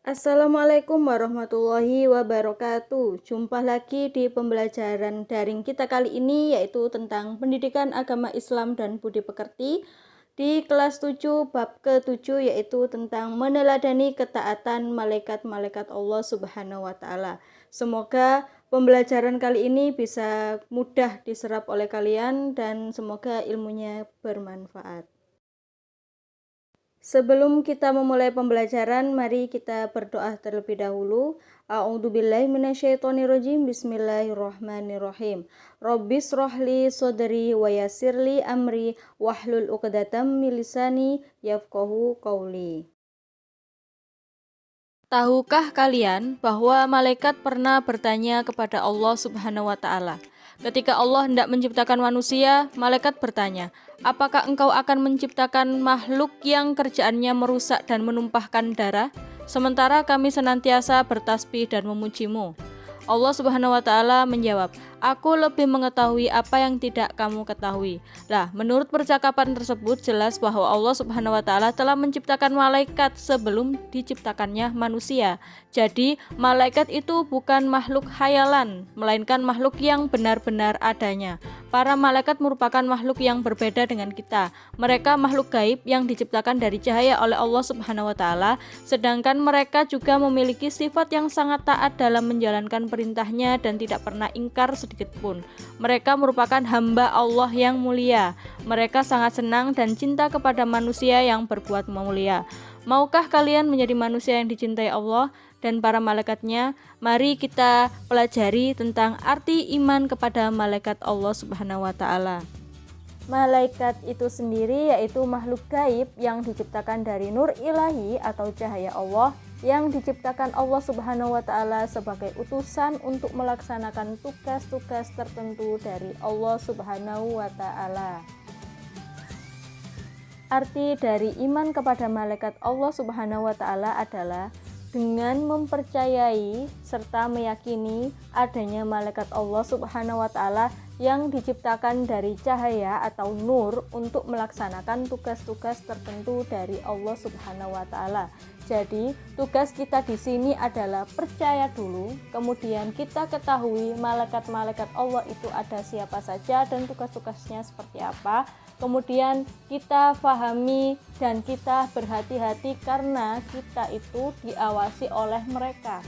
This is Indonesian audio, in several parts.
Assalamualaikum warahmatullahi wabarakatuh. Jumpa lagi di pembelajaran daring kita kali ini, yaitu tentang pendidikan agama Islam dan budi pekerti di kelas 7 bab ke-7, yaitu tentang meneladani ketaatan malaikat-malaikat Allah Subhanahu wa taala. Semoga pembelajaran kali ini bisa mudah diserap oleh kalian dan semoga ilmunya bermanfaat. Sebelum kita memulai pembelajaran, mari kita berdoa terlebih dahulu. A'udzubillahi minasyaitonirrajim. Bismillahirrahmanirrahim. Rabbis rohli sodri wa yassirli amri wahlul 'uqdatam min lisani yafqahu qauli. Tahukah kalian bahwa malaikat pernah bertanya kepada Allah Subhanahu wa taala? Ketika Allah hendak menciptakan manusia, malaikat bertanya, "Apakah engkau akan menciptakan makhluk yang kerjaannya merusak dan menumpahkan darah, sementara kami senantiasa bertasbih dan memujimu?" Allah Subhanahu wa taala menjawab, "Aku lebih mengetahui apa yang tidak kamu ketahui." Lah, menurut percakapan tersebut jelas bahwa Allah Subhanahu wa taala telah menciptakan malaikat sebelum diciptakannya manusia. Jadi, malaikat itu bukan makhluk khayalan, melainkan makhluk yang benar-benar adanya. Para malaikat merupakan makhluk yang berbeda dengan kita. Mereka makhluk gaib yang diciptakan dari cahaya oleh Allah Subhanahu wa taala, sedangkan mereka juga memiliki sifat yang sangat taat dalam menjalankan perintahnya dan tidak pernah ingkar sedikit pun. Mereka merupakan hamba Allah yang mulia. Mereka sangat senang dan cinta kepada manusia yang berbuat mulia. Maukah kalian menjadi manusia yang dicintai Allah dan para malaikatnya? Mari kita pelajari tentang arti iman kepada malaikat Allah Subhanahu wa taala. Malaikat itu sendiri yaitu makhluk gaib yang diciptakan dari nur ilahi atau cahaya Allah, yang diciptakan Allah Subhanahu wa taala sebagai utusan untuk melaksanakan tugas-tugas tertentu dari Allah Subhanahu wa taala. Arti dari iman kepada malaikat Allah Subhanahu wa taala adalah dengan mempercayai serta meyakini adanya malaikat Allah Subhanahu wa taala yang diciptakan dari cahaya atau nur untuk melaksanakan tugas-tugas tertentu dari Allah Subhanahu wa taala. Jadi, tugas kita di sini adalah percaya dulu, kemudian kita ketahui malaikat-malaikat Allah itu ada siapa saja dan tugas-tugasnya seperti apa. Kemudian kita pahami dan kita berhati-hati karena kita itu diawasi oleh mereka.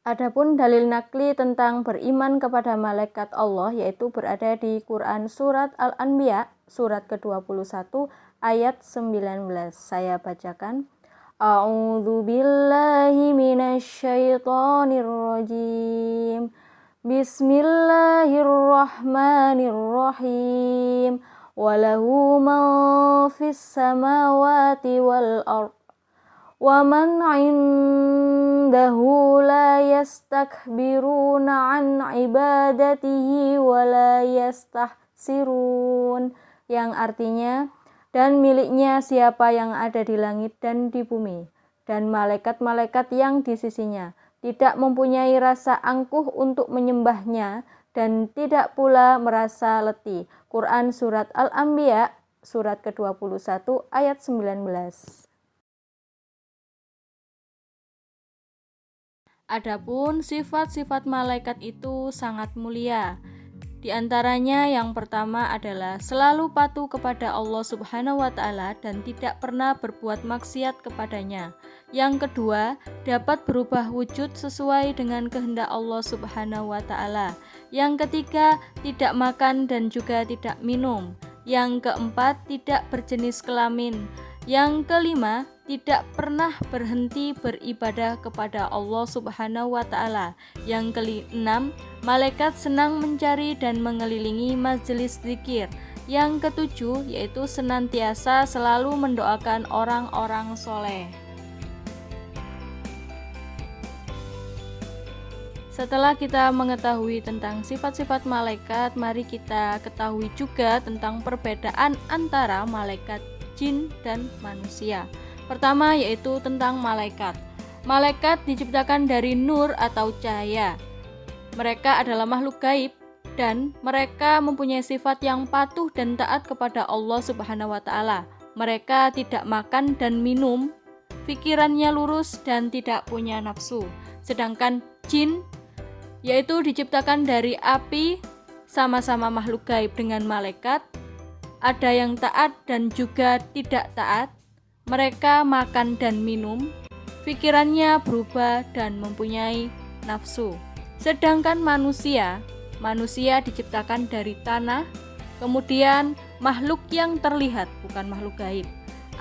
Adapun dalil nakli tentang beriman kepada malaikat Allah yaitu berada di Quran Surat Al-Anbiya, surat ke-21 ayat 19. Saya bacakan. A'udzu billahi minasyaitonir rajim. Bismillahirrahmanirrahim. Walahu ma fis samawati wal ardh. Wa man 'indahu la yastakbiruna 'an ibadatihi wa la yastahsirun, yang artinya, dan miliknya siapa yang ada di langit dan di bumi, dan malaikat-malaikat yang di sisinya, tidak mempunyai rasa angkuh untuk menyembahnya dan tidak pula merasa letih. Quran Surat Al-Anbiya, surat ke-21 ayat 19. Adapun sifat-sifat malaikat itu sangat mulia. Di antaranya yang pertama adalah selalu patuh kepada Allah Subhanahu wa taala dan tidak pernah berbuat maksiat kepadanya. Yang kedua, dapat berubah wujud sesuai dengan kehendak Allah Subhanahu wa taala. Yang ketiga, tidak makan dan juga tidak minum. Yang keempat, tidak berjenis kelamin. Yang kelima, tidak pernah berhenti beribadah kepada Allah Subhanahu wa taala. Yang keenam, malaikat senang mencari dan mengelilingi majelis zikir. Yang ketujuh, yaitu senantiasa selalu mendoakan orang-orang soleh. Setelah kita mengetahui tentang sifat-sifat malaikat, mari kita ketahui juga tentang perbedaan antara malaikat jin dan manusia. Pertama yaitu tentang malaikat. Malaikat diciptakan dari nur atau cahaya. Mereka adalah makhluk gaib dan mereka mempunyai sifat yang patuh dan taat kepada Allah Subhanahu wa taala. Mereka tidak makan dan minum, pikirannya lurus dan tidak punya nafsu. Sedangkan jin, yaitu diciptakan dari api, sama-sama makhluk gaib dengan malaikat, ada yang taat dan juga tidak taat. Mereka makan dan minum, pikirannya berubah dan mempunyai nafsu. Sedangkan manusia diciptakan dari tanah, kemudian makhluk yang terlihat, bukan makhluk gaib.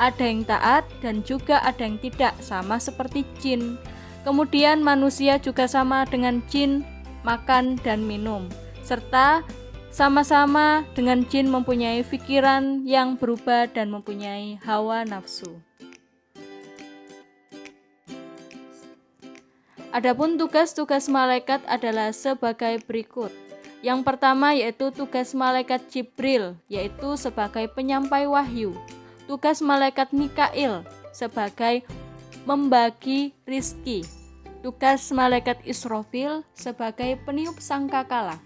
Ada yang taat dan juga ada yang tidak, sama seperti jin. Kemudian manusia juga sama dengan jin, makan dan minum, serta sama-sama dengan jin mempunyai pikiran yang berubah dan mempunyai hawa nafsu. Adapun tugas-tugas malaikat adalah sebagai berikut. Yang pertama yaitu tugas malaikat Jibril, yaitu sebagai penyampai wahyu. Tugas malaikat Mikail sebagai membagi rizki. Tugas malaikat Israfil sebagai peniup sangkakala.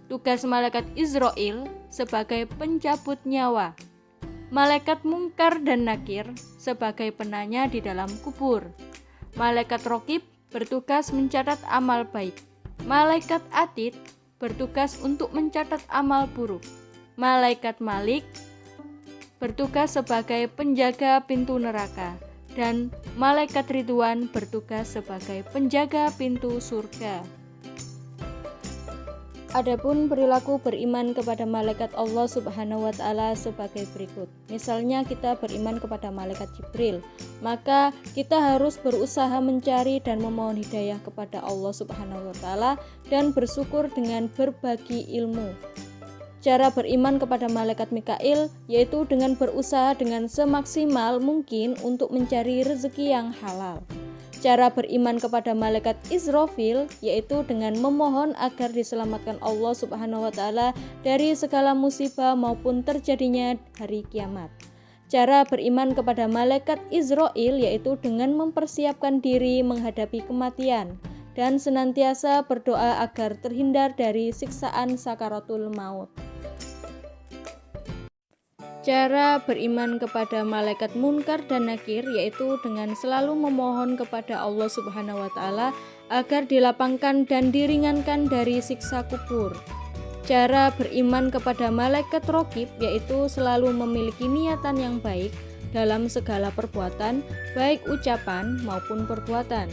Tugas malaikat Israil sebagai pencabut nyawa. Malaikat Mungkar dan Nakir sebagai penanya di dalam kubur. Malaikat Rokib bertugas mencatat amal baik. Malaikat Atid bertugas untuk mencatat amal buruk. Malaikat Malik bertugas sebagai penjaga pintu neraka. Dan Malaikat Ridwan bertugas sebagai penjaga pintu surga. Adapun perilaku beriman kepada malaikat Allah Subhanahu wa taala sebagai berikut. Misalnya kita beriman kepada malaikat Jibril, maka kita harus berusaha mencari dan memohon hidayah kepada Allah Subhanahu wa taala dan bersyukur dengan berbagi ilmu. Cara beriman kepada malaikat Mikail yaitu dengan berusaha dengan semaksimal mungkin untuk mencari rezeki yang halal. Cara beriman kepada malaikat Israfil yaitu dengan memohon agar diselamatkan Allah Subhanahu wa taala dari segala musibah maupun terjadinya hari kiamat. Cara beriman kepada malaikat Israil yaitu dengan mempersiapkan diri menghadapi kematian dan senantiasa berdoa agar terhindar dari siksaan sakaratul maut. Cara beriman kepada malaikat Munkar dan Nakir yaitu dengan selalu memohon kepada Allah Subhanahu wa taala agar dilapangkan dan diringankan dari siksa kubur. Cara beriman kepada malaikat Rokib yaitu selalu memiliki niatan yang baik dalam segala perbuatan, baik ucapan maupun perbuatan.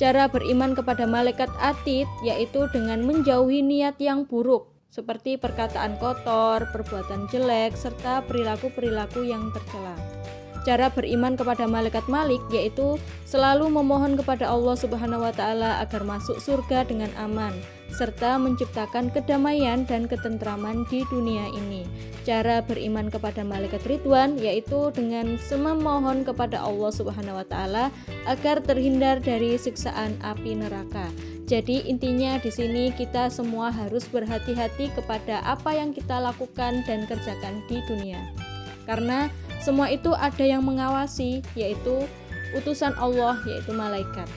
Cara beriman kepada malaikat Atid yaitu dengan menjauhi niat yang buruk, seperti perkataan kotor, perbuatan jelek, serta perilaku-perilaku yang tercela. Cara beriman kepada malaikat Malik yaitu selalu memohon kepada Allah Subhanahu wa taala agar masuk surga dengan aman, serta menciptakan kedamaian dan ketentraman di dunia ini. Cara beriman kepada malaikat Ridwan yaitu dengan memohon kepada Allah Subhanahu wa taala agar terhindar dari siksaan api neraka. Jadi intinya di sini kita semua harus berhati-hati kepada apa yang kita lakukan dan kerjakan di dunia. Karena semua itu ada yang mengawasi, yaitu utusan Allah, yaitu malaikat.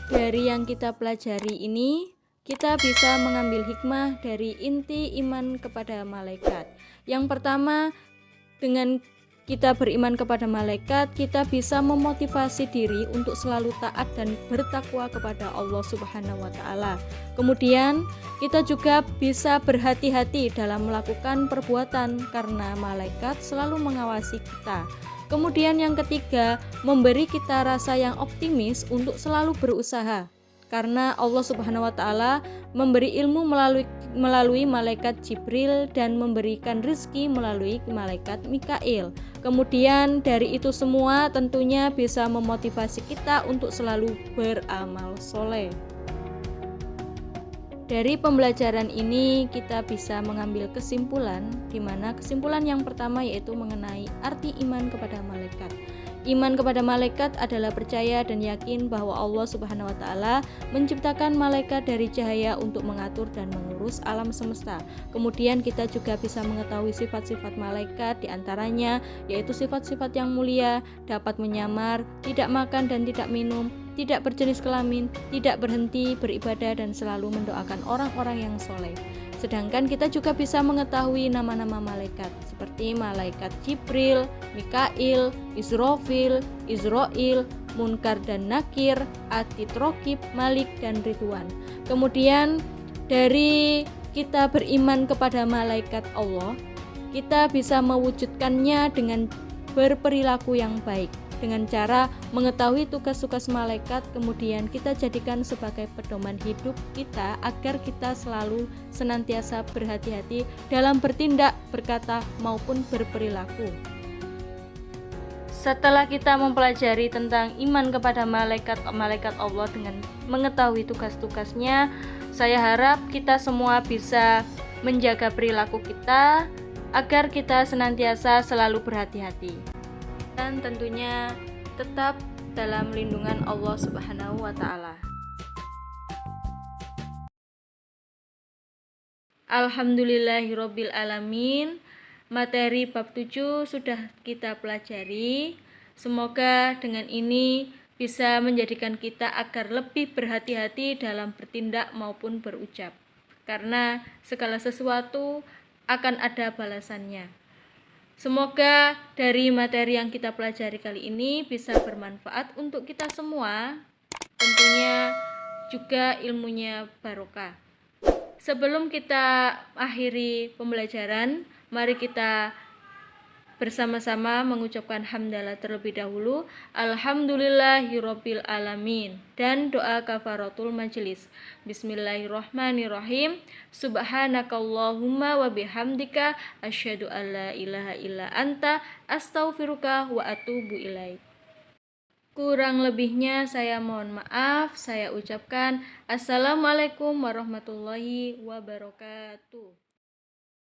Dari yang kita pelajari ini, kita bisa mengambil hikmah dari inti iman kepada malaikat. Yang pertama, dengan kita beriman kepada malaikat, kita bisa memotivasi diri untuk selalu taat dan bertakwa kepada Allah Subhanahu wa taala. Kemudian, kita juga bisa berhati-hati dalam melakukan perbuatan karena malaikat selalu mengawasi kita. Kemudian yang ketiga, memberi kita rasa yang optimis untuk selalu berusaha. Karena Allah Subhanahu wa taala memberi ilmu melalui malaikat Jibril dan memberikan rezeki melalui malaikat Mikail. Kemudian dari itu semua tentunya bisa memotivasi kita untuk selalu beramal soleh. Dari pembelajaran ini kita bisa mengambil kesimpulan, di mana kesimpulan yang pertama yaitu mengenai arti iman kepada malaikat. Iman kepada malaikat adalah percaya dan yakin bahwa Allah Subhanahu wa taala menciptakan malaikat dari cahaya untuk mengatur dan mengurus alam semesta. Kemudian kita juga bisa mengetahui sifat-sifat malaikat, diantaranya yaitu sifat-sifat yang mulia, dapat menyamar, tidak makan dan tidak minum, tidak berjenis kelamin, tidak berhenti beribadah dan selalu mendoakan orang-orang yang soleh. Sedangkan kita juga bisa mengetahui nama-nama malaikat seperti malaikat Jibril, Mikail, Israfil, Israil, Munkar dan Nakir, Atid, Rokib, Malik dan Ridwan. Kemudian dari kita beriman kepada malaikat Allah, kita bisa mewujudkannya dengan berperilaku yang baik, dengan cara mengetahui tugas-tugas malaikat, kemudian kita jadikan sebagai pedoman hidup kita agar kita selalu senantiasa berhati-hati dalam bertindak, berkata maupun berperilaku. Setelah kita mempelajari tentang iman kepada malaikat Allah dengan mengetahui tugas-tugasnya, saya harap kita semua bisa menjaga perilaku kita agar kita senantiasa selalu berhati-hati dan tentunya tetap dalam lindungan Allah Subhanahu wa taala. Alhamdulillahirabbil alamin. Materi bab 7 sudah kita pelajari. Semoga dengan ini bisa menjadikan kita agar lebih berhati-hati dalam bertindak maupun berucap. Karena segala sesuatu akan ada balasannya. Semoga dari materi yang kita pelajari kali ini bisa bermanfaat untuk kita semua. Tentunya juga ilmunya barokah. Sebelum kita akhiri pembelajaran, mari kita bersama-sama mengucapkan hamdalah terlebih dahulu. Alhamdulillahirabbil alamin dan doa kafaratul majelis. Bismillahirrahmanirrahim. Subhanakallahumma wa bihamdika asyhadu an la ilaha illa anta astaghfiruka wa atubu ilaik. Kurang lebihnya saya mohon maaf. Saya ucapkan assalamualaikum warahmatullahi wabarakatuh.